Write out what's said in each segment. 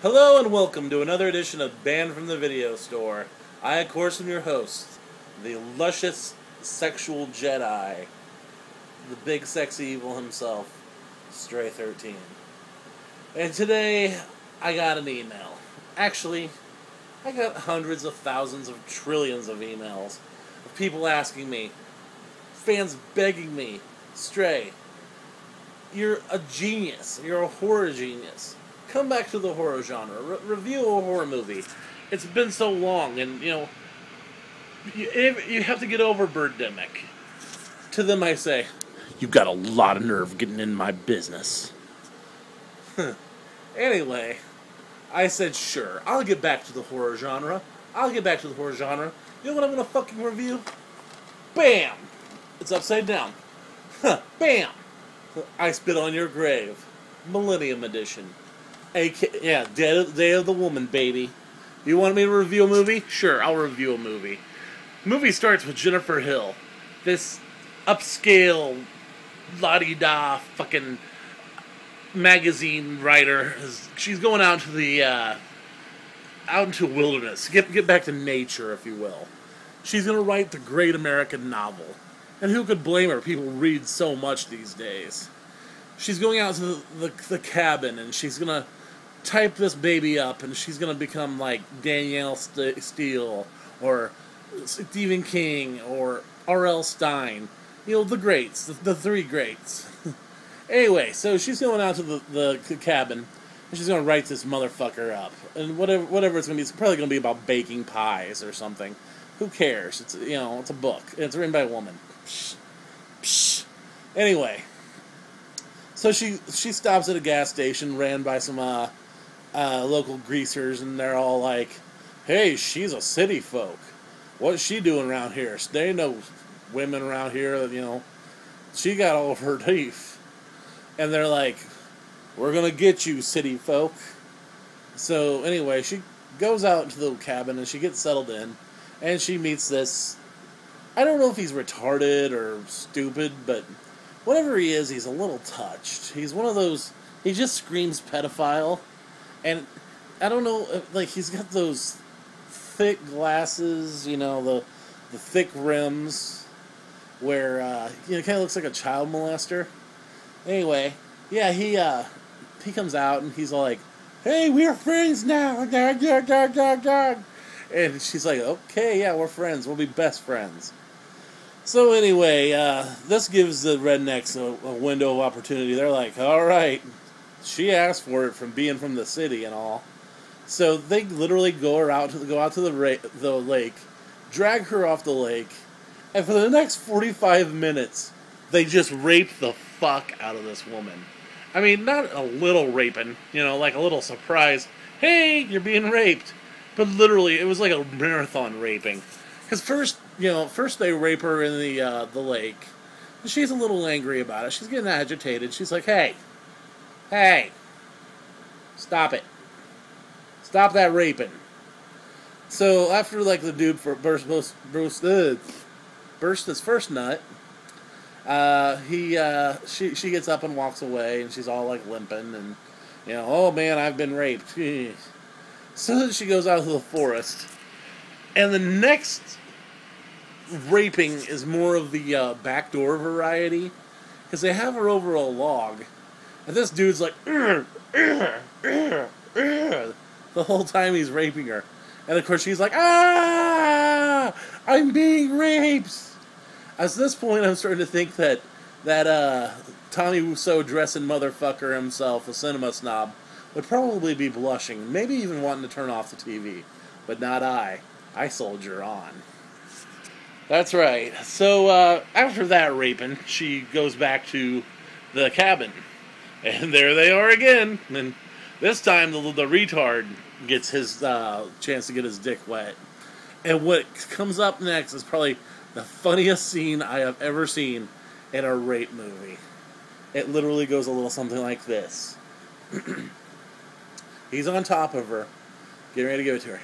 Hello and welcome to another edition of Banned from the Video Store. I, of course, am your host, the luscious sexual Jedi, the big sexy evil himself, Stray 13. And today, I got an email. Actually, I got hundreds of thousands of trillions of emails of people asking me, fans begging me, Stray, you're a genius, you're a horror genius. Come back to the horror genre. Review a horror movie. It's been so long, and, you have to get over Birdemic. To them I say, you've got a lot of nerve getting in my business. Anyway, I said, sure, I'll get back to the horror genre. You know what I'm going to fucking review? Bam! It's upside down. Bam! I Spit on Your Grave. Millennium Edition. Day of the Woman, baby. You want me to review a movie? Sure, I'll review a movie. Movie starts with Jennifer Hill, this upscale, la-di-da fucking magazine writer. She's going out to the out into wilderness, get back to nature, if you will. She's gonna write the great American novel, and who could blame her? People read so much these days. She's going out to the cabin, and she's gonna type this baby up, and she's gonna become like Danielle Steele or Stephen King or R.L. Stein, the greats, the three greats. Anyway, so she's going out to the cabin, and she's gonna write this motherfucker up, and whatever it's gonna be, it's probably gonna be about baking pies or something. Who cares? It's it's a book. It's written by a woman. Psh. Psh. Anyway, so she stops at a gas station ran by some local greasers, and they're all like, hey, she's a city folk. What's she doing around here? There ain't no women around here, she got all of her teeth. And they're like, we're gonna get you, city folk. So anyway, she goes out to the cabin, and she gets settled in, and she meets this, I don't know if he's retarded or stupid, but whatever he is, he's a little touched. He's one of those, he just screams pedophile. And I don't know, he's got those thick glasses, the thick rims, where, he kind of looks like a child molester. Anyway, yeah, he comes out, and he's all like, hey, we're friends now, and she's like, okay, yeah, we're friends, we'll be best friends. So anyway, this gives the rednecks a window of opportunity. They're like, all right, she asked for it from being from the city and all. So they literally go out to the lake, drag her off the lake, and for the next 45 minutes, they just rape the fuck out of this woman. I mean, not a little raping, like a little surprise, hey, you're being raped. But literally, it was like a marathon raping. Because first they rape her in the lake. And she's a little angry about it. She's getting agitated. She's like, hey, stop it. Stop that raping. So after the dude burst his first nut, she gets up and walks away, and she's all limping, and oh man, I've been raped. So then she goes out to the forest, and the next raping is more of the backdoor variety, because they have her over a log, and this dude's like, the whole time he's raping her, and of course she's like, I'm being raped. At this point, I'm starting to think that Tommy Wiseau dressing motherfucker himself, a cinema snob, would probably be blushing, maybe even wanting to turn off the TV. But not I. I soldier on. That's right. So, after that raping, she goes back to the cabin. And there they are again. And this time, the retard gets his chance to get his dick wet. And what comes up next is probably the funniest scene I have ever seen in a rape movie. It literally goes a little something like this. He's on top of her, getting ready to give it to her.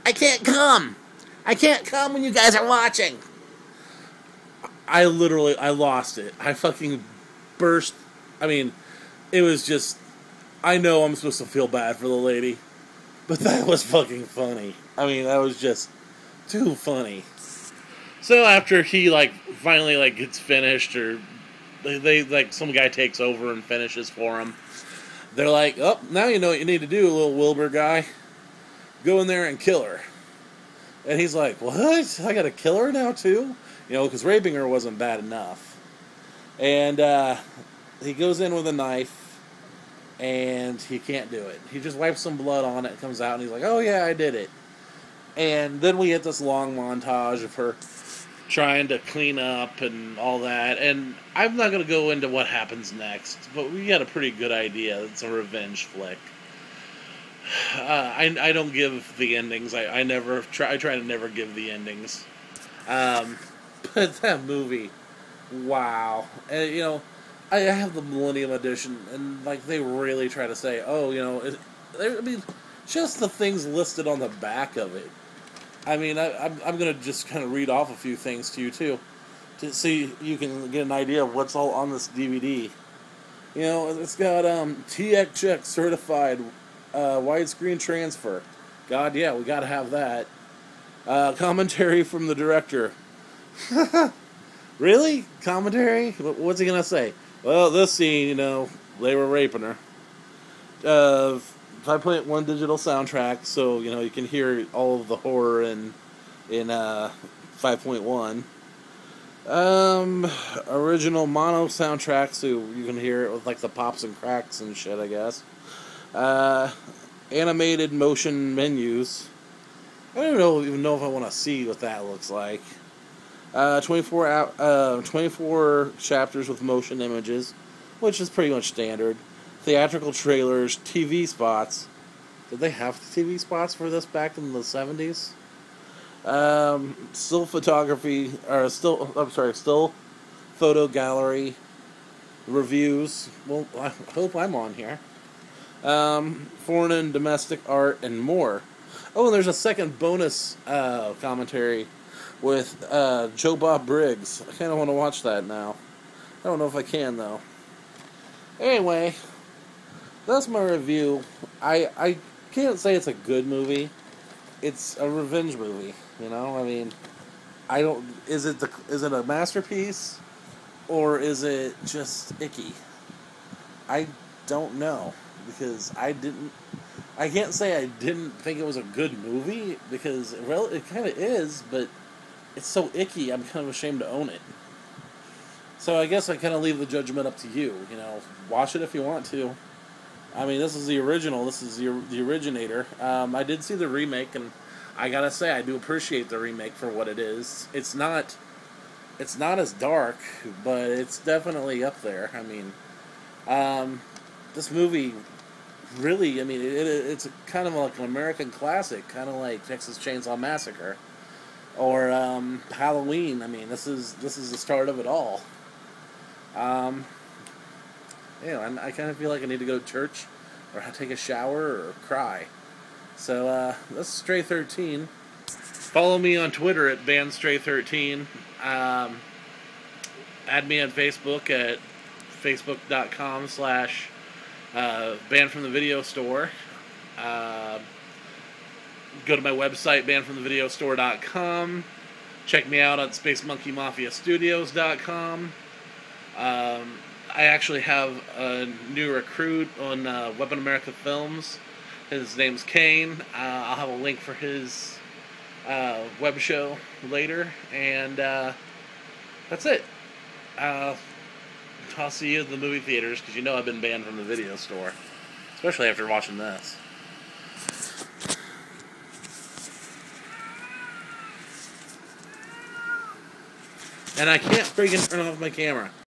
I can't come. I can't come when you guys are watching. I lost it. I fucking burst. I mean, it was just I know I'm supposed to feel bad for the lady, but that was fucking funny. I mean, that was just too funny. So after he, like, finally, like, gets finished, or they like, some guy takes over and finishes for him, they're like, oh, now you know what you need to do, little Wilbur guy. Go in there and kill her. And he's like, what? I gotta kill her now, too? You know, because raping her wasn't bad enough. And he goes in with a knife, and he can't do it. He just wipes some blood on it, comes out, and he's like, oh, yeah, I did it. And then we get this long montage of her trying to clean up and all that. And I'm not going to go into what happens next, but we got a pretty good idea. It's a revenge flick. I don't give the endings. I try to never give the endings. But that movie, wow. And, you know, I have the Millennium Edition, and, like, they really try to say, oh, you know, I mean, just the things listed on the back of it. I mean, I'm going to just kind of read off a few things to you, too, to see you can get an idea of what's all on this DVD. You know, it's got TXX certified widescreen transfer. God, yeah, we got to have that. Commentary from the director. Really? Commentary? What's he going to say? Well, this scene, you know, they were raping her. 5.1 digital soundtrack, so, you know, you can hear all of the horror in 5.1. Original mono soundtrack, so you can hear it with, like, the pops and cracks and shit, I guess. Animated motion menus. I don't even know if I want to see what that looks like. 24 chapters with motion images, which is pretty much standard. Theatrical trailers, TV spots. Did they have TV spots for this back in the 70s? Still photography, or still photo gallery reviews. Well, I hope I'm on here. Foreign and domestic art and more. Oh, and there's a second bonus commentary with Joe Bob Briggs. I kind of want to watch that now. I don't know if I can, though. Anyway, that's my review. I can't say it's a good movie. It's a revenge movie, you know? I mean, I don't... Is it a masterpiece? Or is it just icky? I don't know. Because I can't say I didn't think it was a good movie, because it kind of is, but it's so icky, I'm kind of ashamed to own it. So I guess I kind of leave the judgment up to you, you know. Watch it if you want to. I mean, this is the original, this is the originator. I did see the remake, and I gotta say, I do appreciate the remake for what it is. It's not as dark, but it's definitely up there. I mean, this movie... Really, I mean, it's kind of like an American classic, kind of like Texas Chainsaw Massacre, or Halloween. I mean, this is the start of it all. You know, I kind of feel like I need to go to church, or take a shower, or cry. So this is Stray 13. Follow me on Twitter at BandStray13. Add me on Facebook at facebook.com/ Banned from the Video Store. Go to my website, bannedfromthevideostore.com. Check me out on SpaceMonkeyMafiaStudios.com. I actually have a new recruit on Weapon America Films. His name's Kane. I'll have a link for his web show later. And that's it. I'll see you at the movie theaters, because you know I've been banned from the video store. Especially after watching this. And I can't freaking turn off my camera.